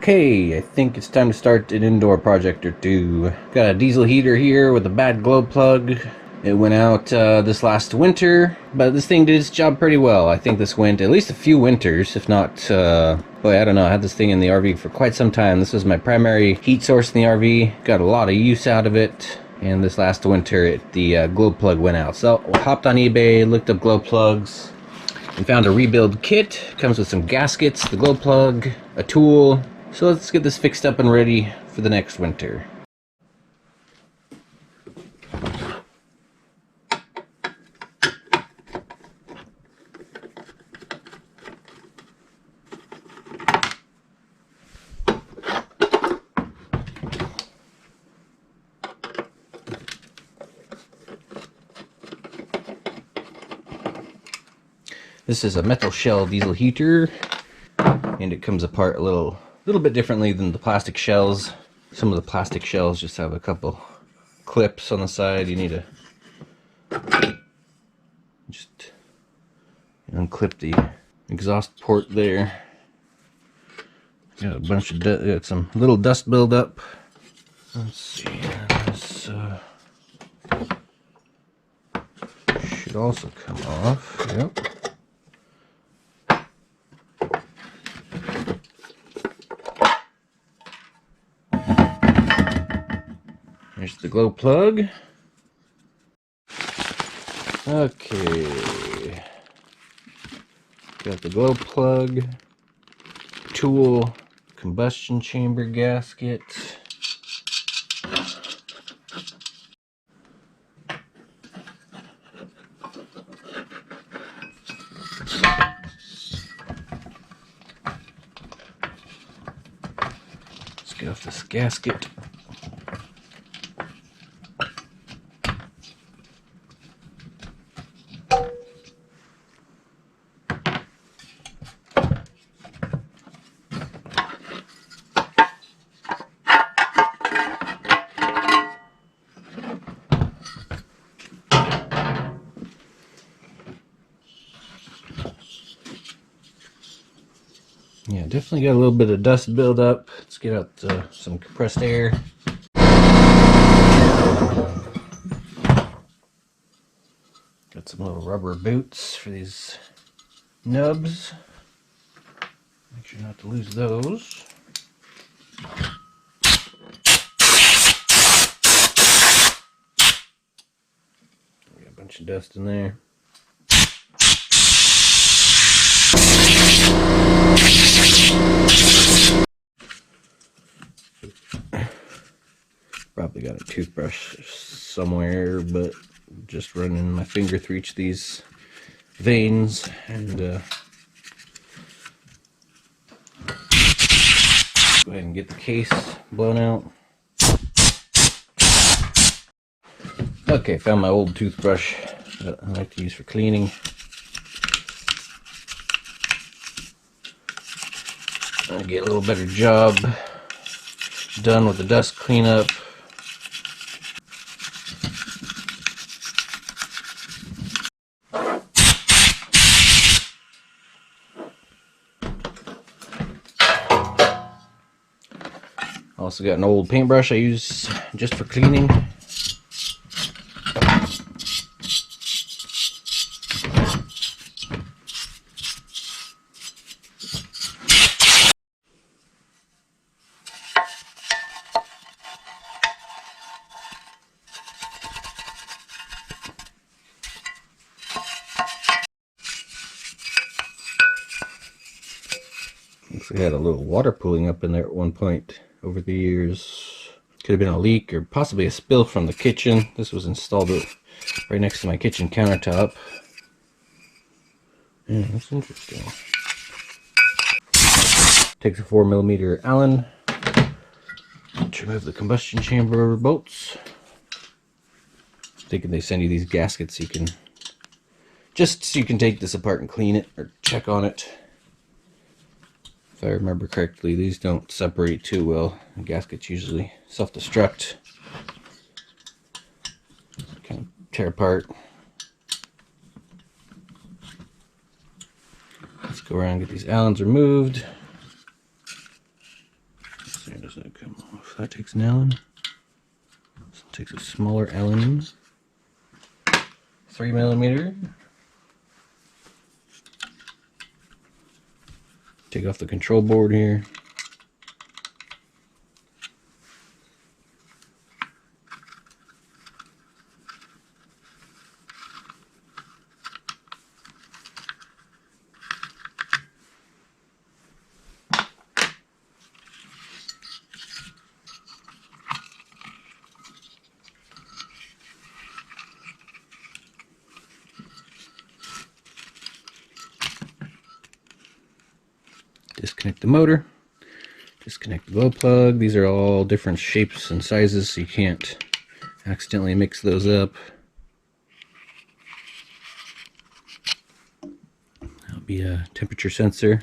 Okay, I think it's time to start an indoor project or two. Got a diesel heater here with a bad glow plug. It went out this last winter, but this thing did its job pretty well. I think this went at least a few winters, if not, boy, I don't know. I had this thing in the RV for quite some time. This was my primary heat source in the RV. Got a lot of use out of it. And this last winter, the glow plug went out. So I hopped on eBay, looked up glow plugs, and found a rebuild kit. Comes with some gaskets, the glow plug, a tool. So let's get this fixed up and ready for the next winter. This is a metal shell diesel heater, and it comes apart a little bit differently than the plastic shells. Some of the plastic shells just have a couple clips on the side. You need to just unclip the exhaust port there. Got a bunch of got some little dust buildup. Let's see, this should also come off. Yep. There's the glow plug. Okay. Got the glow plug, tool, combustion chamber gasket. Let's get off this gasket. Yeah, definitely got a little bit of dust buildup. Let's get out some compressed air. Got some little rubber boots for these nubs. Make sure not to lose those. Got a bunch of dust in there. Probably got a toothbrush somewhere, but just running my finger through each of these veins and go ahead and get the case blown out. Okay, found my old toothbrush that I like to use for cleaning. I'll get a little better job done with the dust cleanup. Also got an old paintbrush I use just for cleaning. Looks like I had a little water pooling up in there at one point over the years. Could have been a leak or possibly a spill from the kitchen. This was installed right next to my kitchen countertop. Yeah, that's interesting. Takes a 4mm Allen to remove the combustion chamber bolts. Thinking they send you these gaskets so you can take this apart and clean it or check on it. If I remember correctly, these don't separate too well. The gaskets usually self-destruct. Kind of tear apart. Let's go around and get these Allens removed. So that takes an Allen. So it takes a smaller Allen. 3mm. Take off the control board here. Disconnect the motor. Disconnect the glow plug. These are all different shapes and sizes, so you can't accidentally mix those up. That'll be a temperature sensor.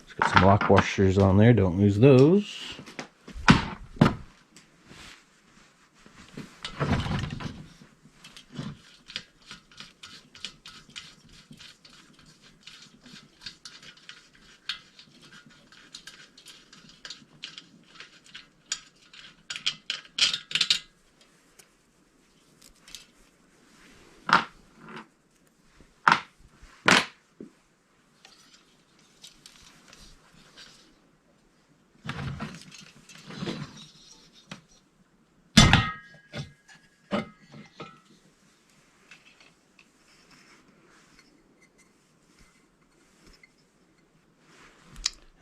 It's got some lock washers on there, don't lose those.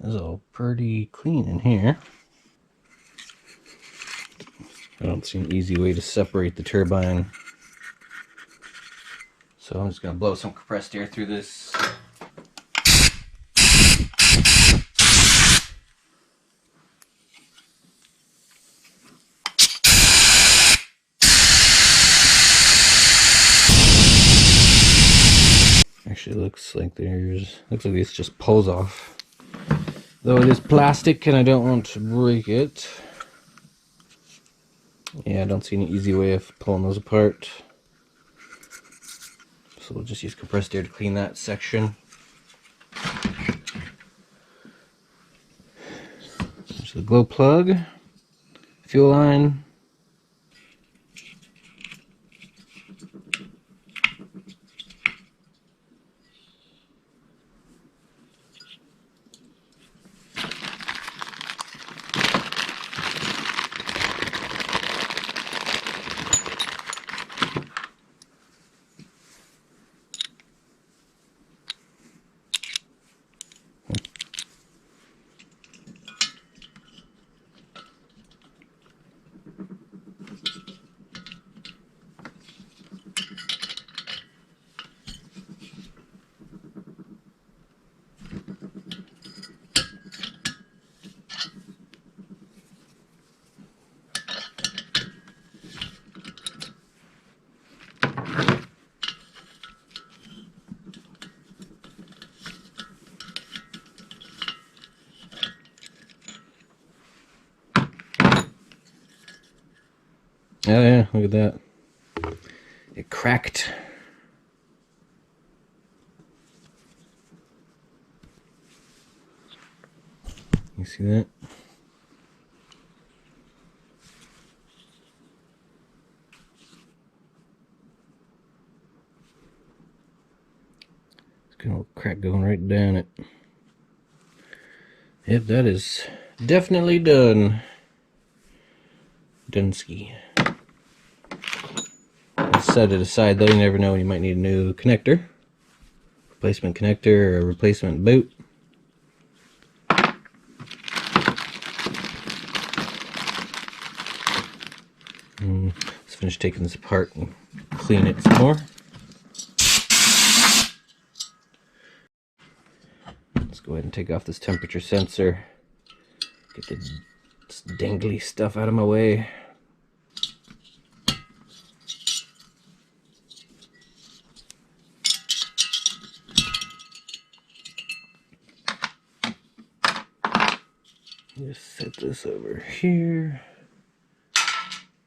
It's all pretty clean in here. I don't see an easy way to separate the turbine. So I'm just going to blow some compressed air through this. Actually looks like this just pulls off. Though it is plastic and I don't want to break it. Yeah, I don't see any easy way of pulling those apart. So we'll just use compressed air to clean that section. There's the glow plug, fuel line. Oh yeah, look at that. It cracked. You see that? It's got a little crack going right down it. Yep, that is definitely done. Dunsky. Let's set it aside though, you never know when you might need a new connector. Replacement connector or a replacement boot. Let's finish taking this apart and clean it some more. Let's go ahead and take off this temperature sensor. Get the dangly stuff out of my way. Just set this over here,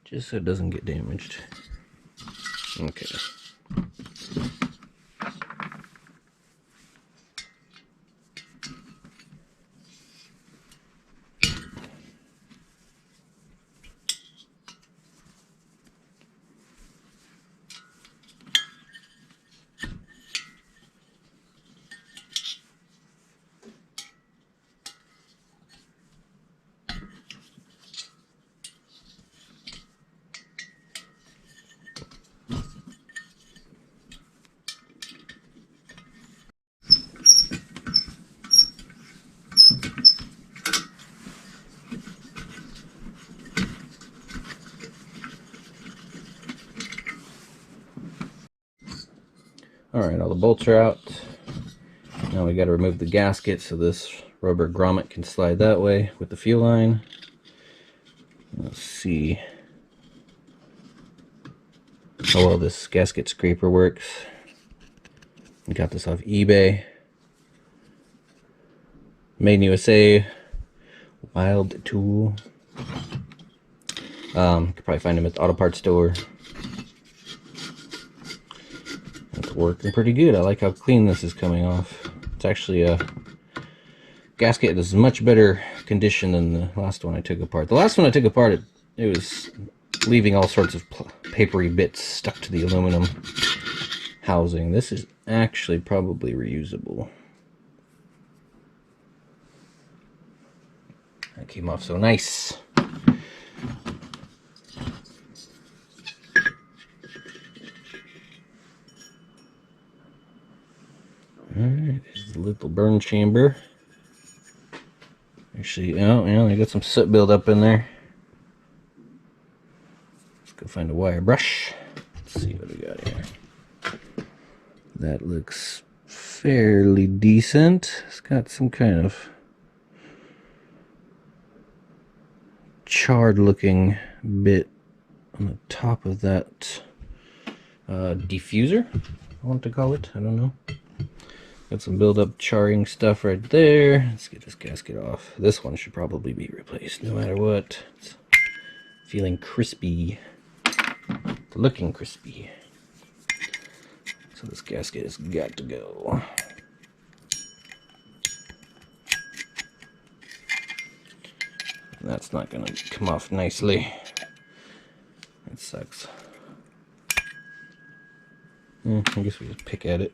just so it doesn't get damaged. Okay. Alright, all the bolts are out. Now we got to remove the gasket so this rubber grommet can slide that way with the fuel line. Let's see how well this gasket scraper works. I got this off eBay. Made in USA. Wild tool. You could probably find them at the auto parts store. It's working pretty good. I like how clean this is coming off. It's actually a gasket is much better condition than the last one I took apart. The last one I took apart, it was leaving all sorts of papery bits stuck to the aluminum housing. This is actually probably reusable. That came off so nice. Alright, there's the little burn chamber. Actually, oh, yeah, I got some soot buildup in there. Let's go find a wire brush. Let's see what we got here. That looks fairly decent. It's got some kind of charred looking bit on the top of that diffuser, I want to call it. I don't know. Got some build-up charring stuff right there. Let's get this gasket off. This one should probably be replaced no matter what. It's feeling crispy. It's looking crispy. So this gasket has got to go. And that's not going to come off nicely. That sucks. I guess we just pick at it.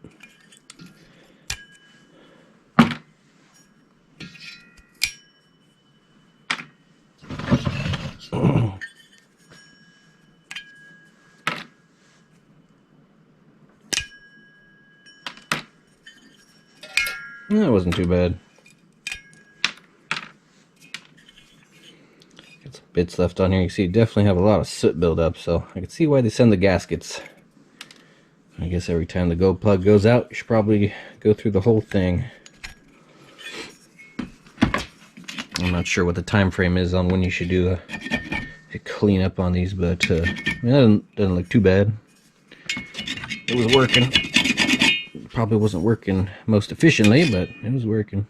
That wasn't too bad. Got some bits left on here. You can see you definitely have a lot of soot buildup, so I can see why they send the gaskets. I guess every time the gold plug goes out, you should probably go through the whole thing. I'm not sure what the time frame is on when you should do a clean up on these, but I mean, that doesn't look too bad. It was working. Probably wasn't working most efficiently, but it was working.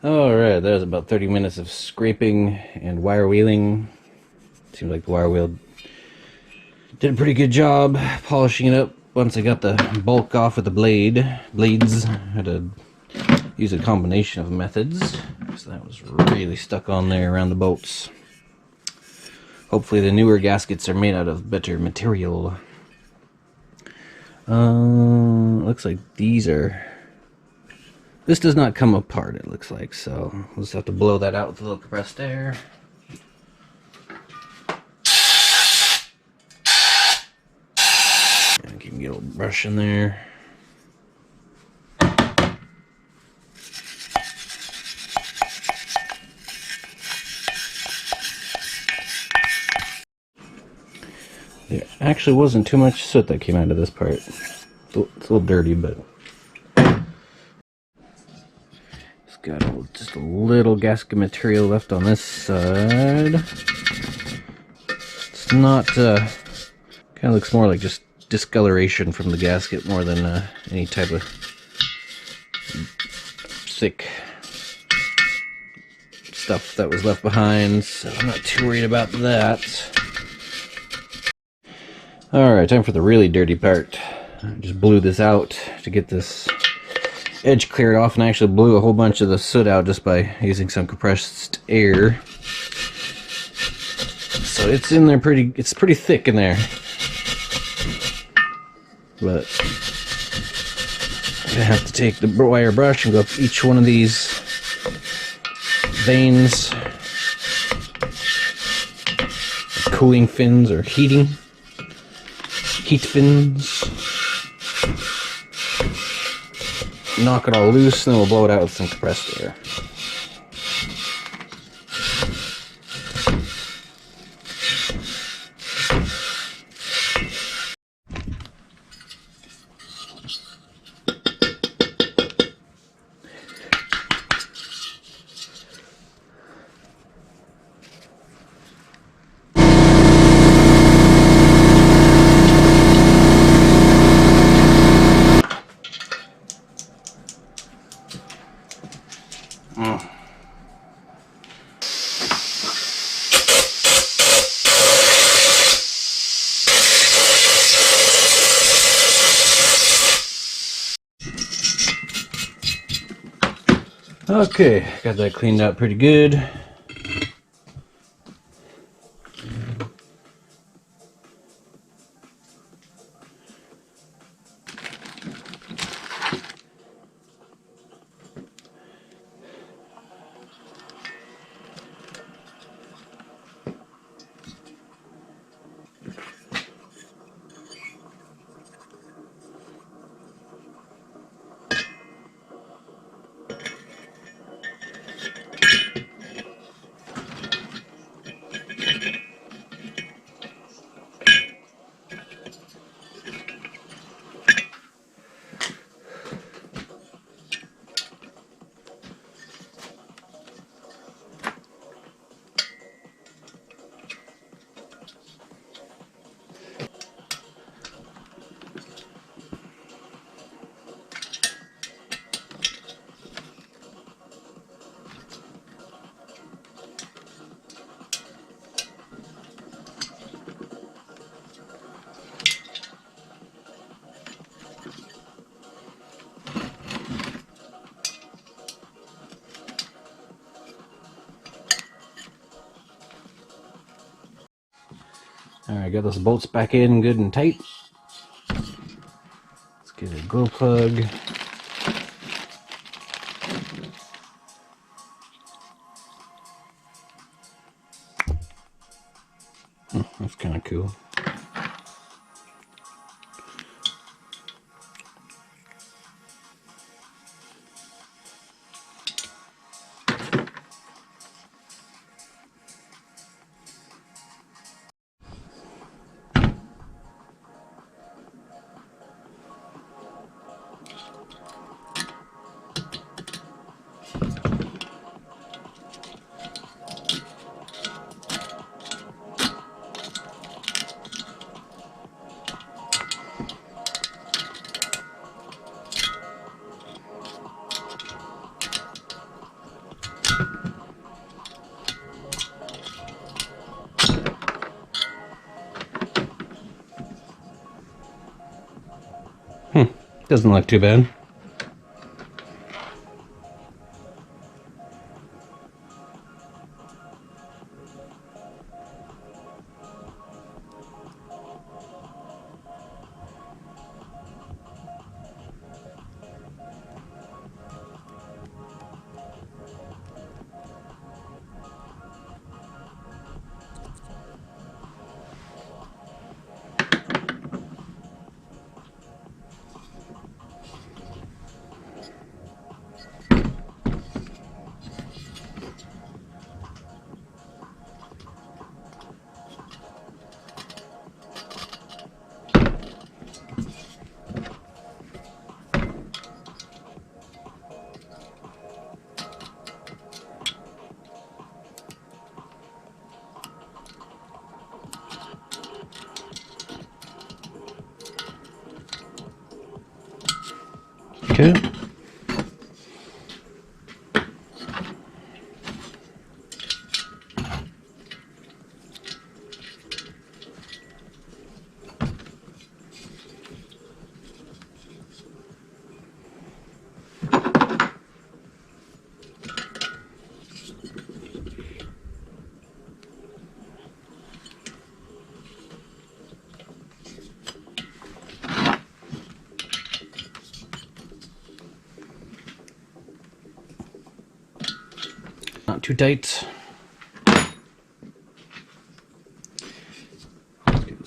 Alright, there's about 30 minutes of scraping and wire wheeling. Seems like the wire wheel Did a pretty good job polishing it up once I got the bulk off with the blades. I had to use a combination of methods, so that was really stuck on there around the bolts. Hopefully the newer gaskets are made out of better material. Looks like these are... This does not come apart, it looks like, so we'll just have to blow that out with a little compressed air. And you can get a little brush in there. There actually wasn't too much soot that came out of this part. It's a little dirty, but it's got just a little gasket material left on this side. It's not, kind of looks more like just discoloration from the gasket more than any type of thick stuff that was left behind, so I'm not too worried about that. Alright, time for the really dirty part. I just blew this out to get this edge cleared off, and I actually blew a whole bunch of the soot out just by using some compressed air. So it's in there it's pretty thick in there. But I'm gonna have to take the wire brush and go up each one of these veins, cooling fins or heat fins. Knock it all loose, and then we'll blow it out with some compressed air. Okay, got that cleaned out pretty good. Alright, got those bolts back in good and tight. Let's get a glow plug. That's kind of cool. Doesn't look too bad. Okay. Not too tight. Let's get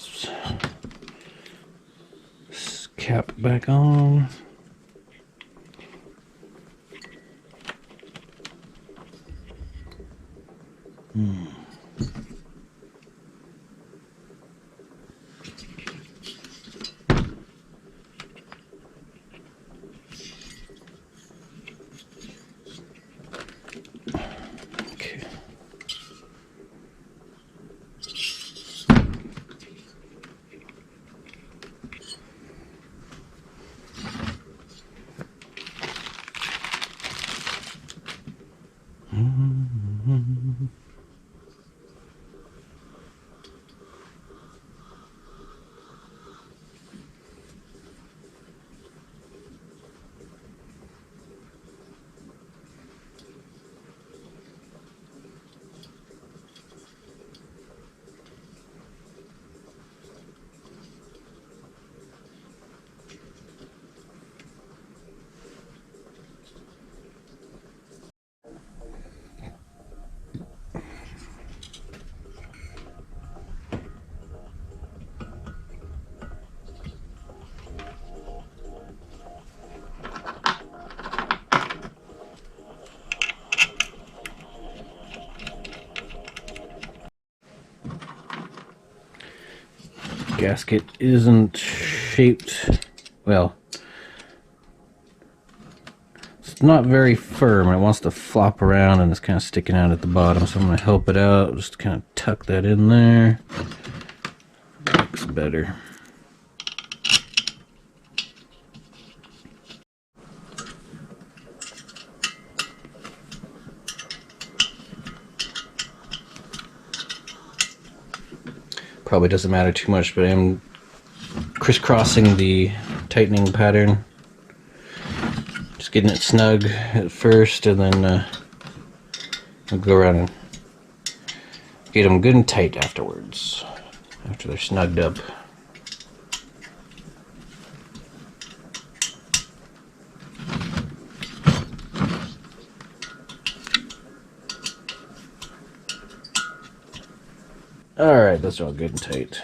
this cap back on. Gasket isn't shaped well. It's not very firm. It wants to flop around and it's kind of sticking out at the bottom, so I'm going to help it out. Just kind of tuck that in there. Looks better. Probably doesn't matter too much, but I'm crisscrossing the tightening pattern. Just getting it snug at first, and then I'll go around and get them good and tight afterwards, after they're snugged up. Alright, those are all good and tight.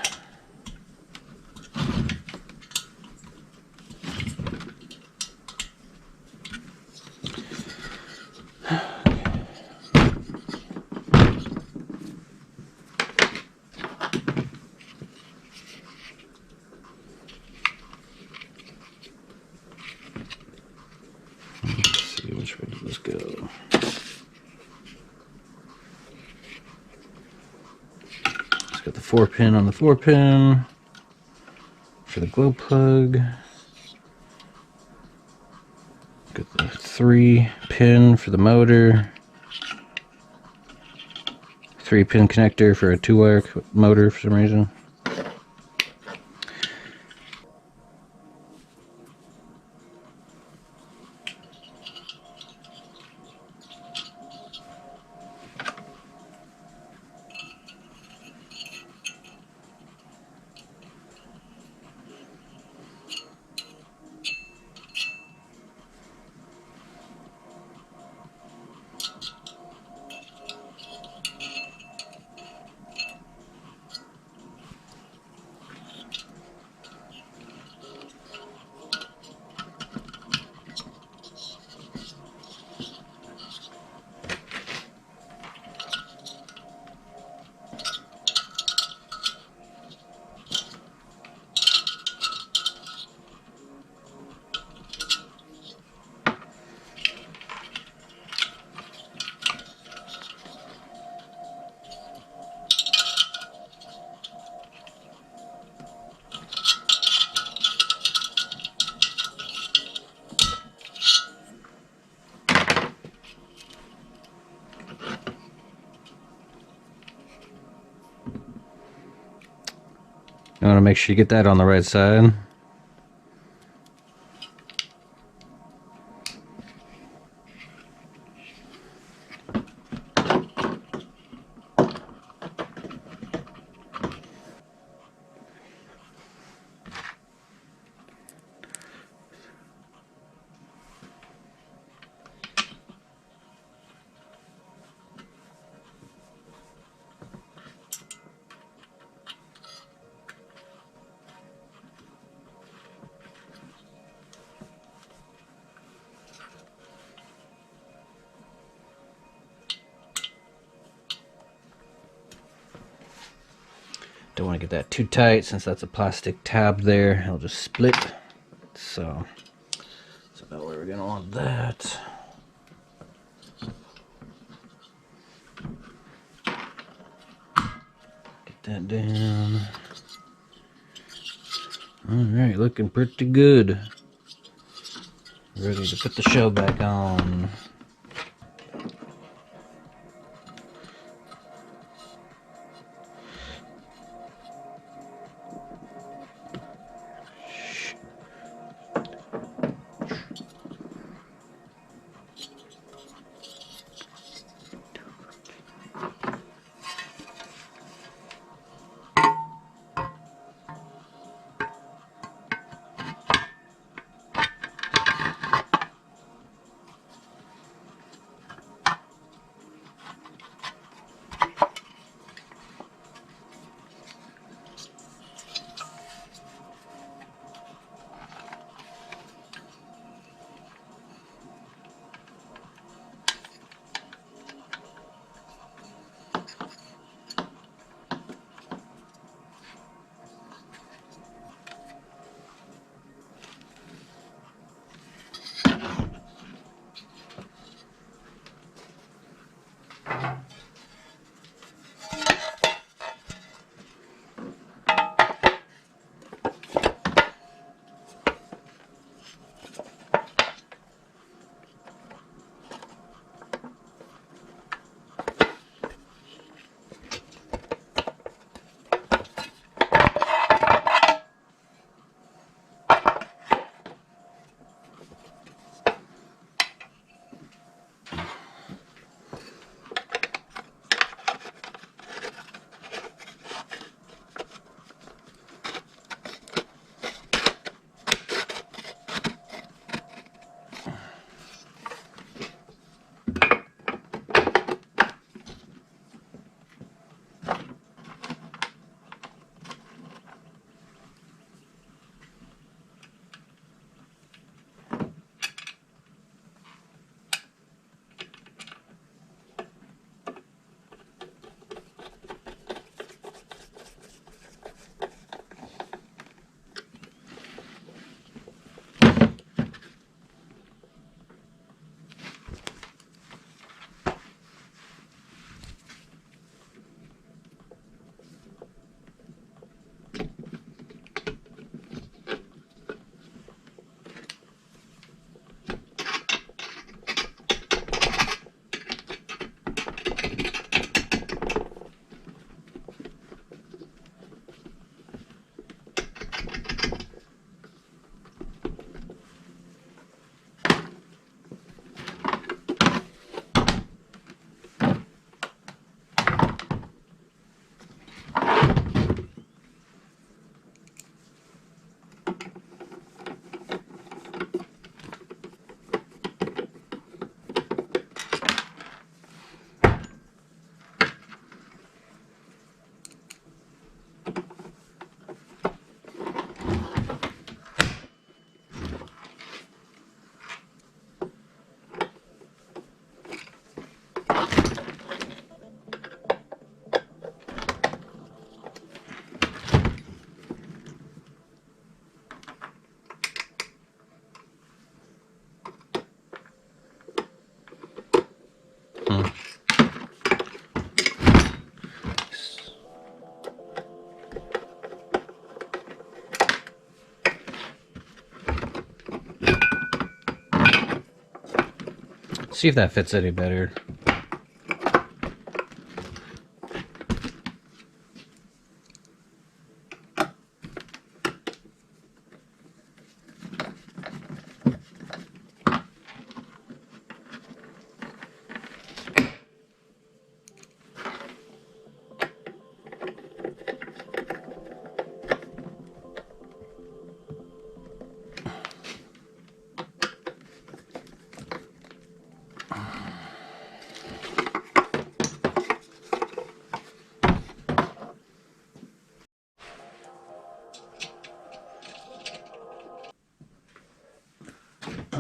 Let's see, which way does this go? Got the 4-pin on the 4-pin for the glow plug. Got the 3-pin for the motor. 3-pin connector for a 2-wire motor for some reason. You want to make sure you get that on the right side. Don't want to get that too tight since that's a plastic tab there. It'll just split. So that's about where we're going to want that. Get that down. Alright, looking pretty good. Ready to put the show back on. See if that fits any better.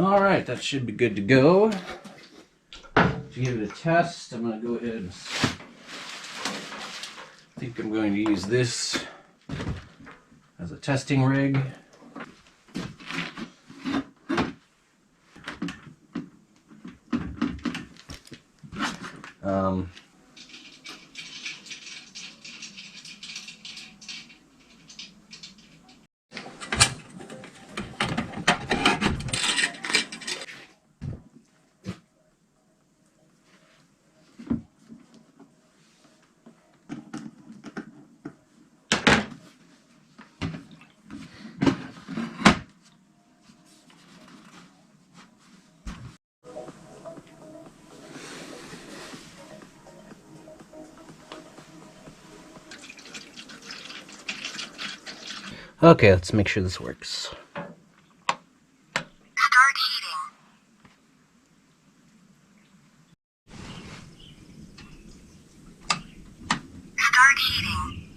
Alright, that should be good to go. To give it a test, I'm going to go ahead and I think I'm going to use this as a testing rig. Okay, let's make sure this works. Start heating. Start heating.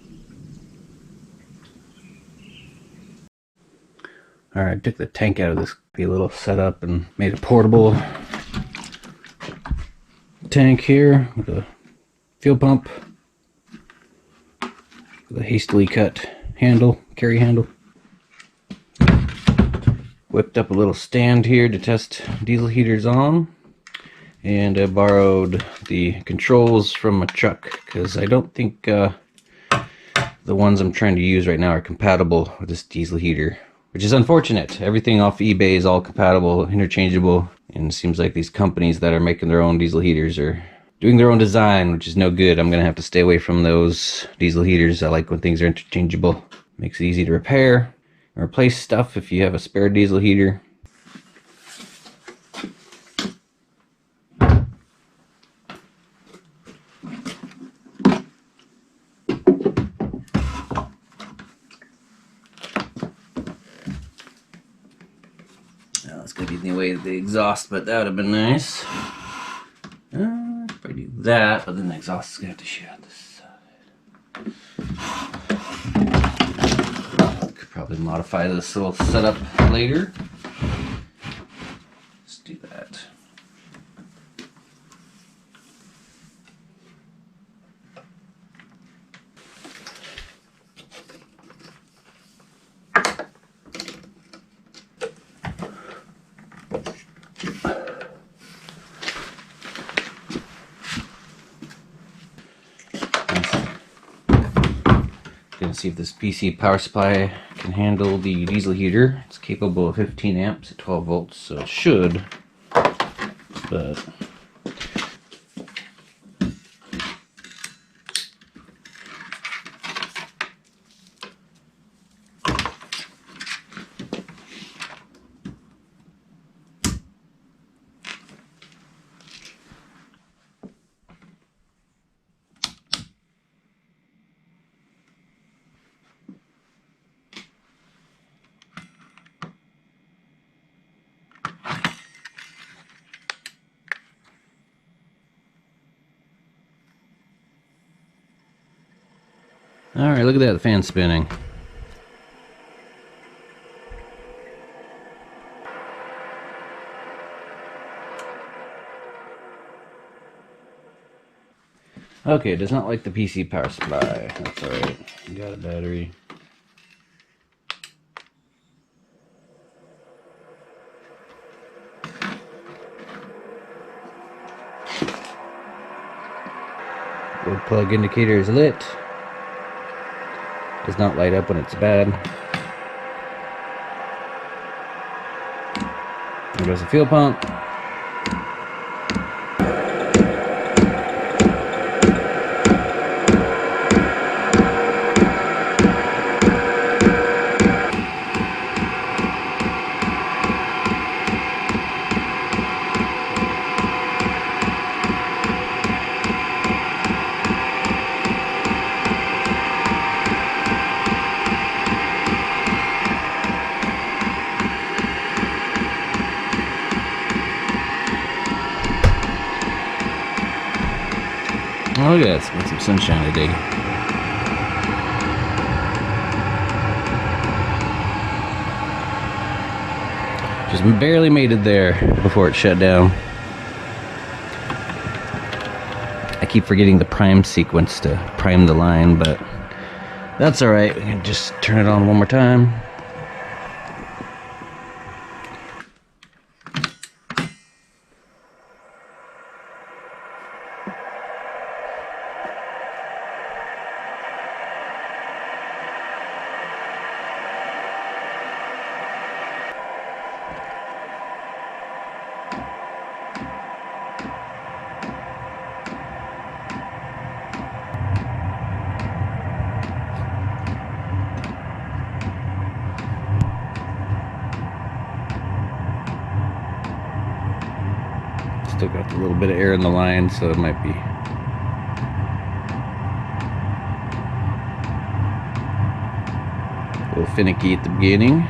Alright, took the tank out of this little setup and made a portable tank here with a fuel pump, with a hastily cut handle, carry handle. Whipped up a little stand here to test diesel heaters on, and I borrowed the controls from a truck because I don't think the ones I'm trying to use right now are compatible with this diesel heater, which is unfortunate. Everything off eBay is all compatible, interchangeable, and it seems like these companies that are making their own diesel heaters are doing their own design, which is no good. I'm gonna have to stay away from those diesel heaters. I like when things are interchangeable. Makes it easy to repair and replace stuff if you have a spare diesel heater. Now it's gonna be in the way of the exhaust, but that would have been nice. Probably do that, but then the exhaust is gonna have to shoot out this side. Could probably modify this little setup later. Let's do that. Gonna see if this PC power supply can handle the diesel heater. It's capable of 15 amps at 12 volts, so it should, but alright, look at that, the fan's spinning. Okay, it does not like the PC power supply. That's alright. Got a battery. Glow plug indicator is lit. Does not light up when it's bad. There goes the fuel pump. Oh, look at that, got some sunshine today. Just barely made it there before it shut down. I keep forgetting the prime sequence to prime the line, but that's alright. We can just turn it on one more time. Still got a little bit of air in the line, so it might be a little finicky at the beginning.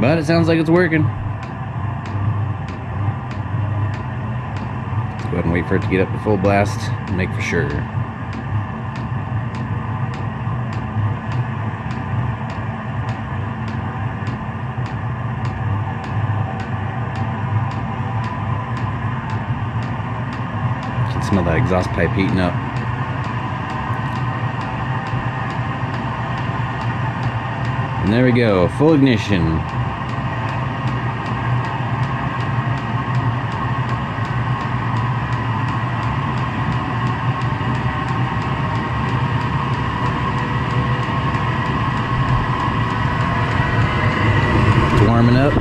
But it sounds like it's working. Let's go ahead and wait for it to get up to full blast and make for sure. Smell that exhaust pipe heating up. And there we go, full ignition. It's warming up.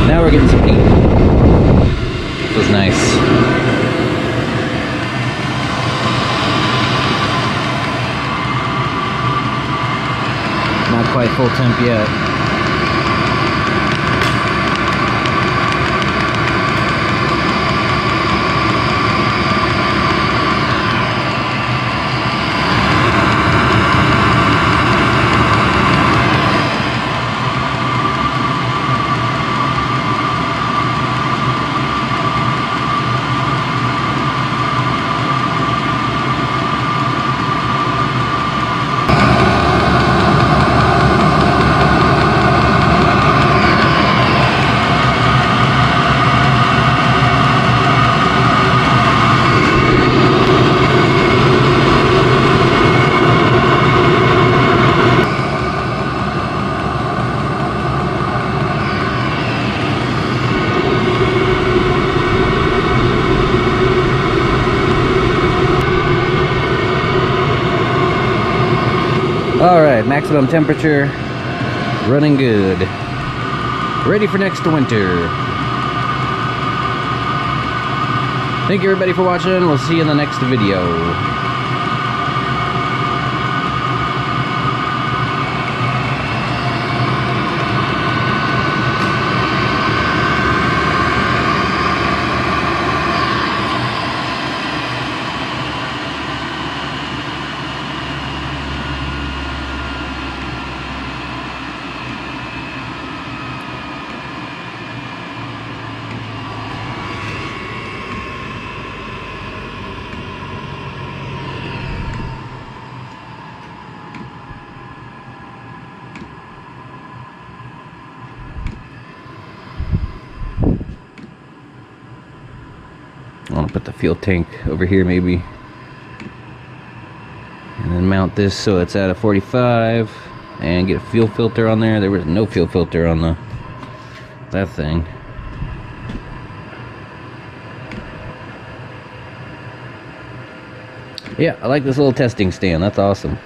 Now we're getting some heat. This was nice. Not quite full temp yet. Alright, maximum temperature, running good. Ready for next winter. Thank you everybody for watching. We'll see you in the next video. I want to put the fuel tank over here maybe, and then mount this so it's at a 45 and get a fuel filter on there. There was no fuel filter on that thing. Yeah, I like this little testing stand. That's awesome.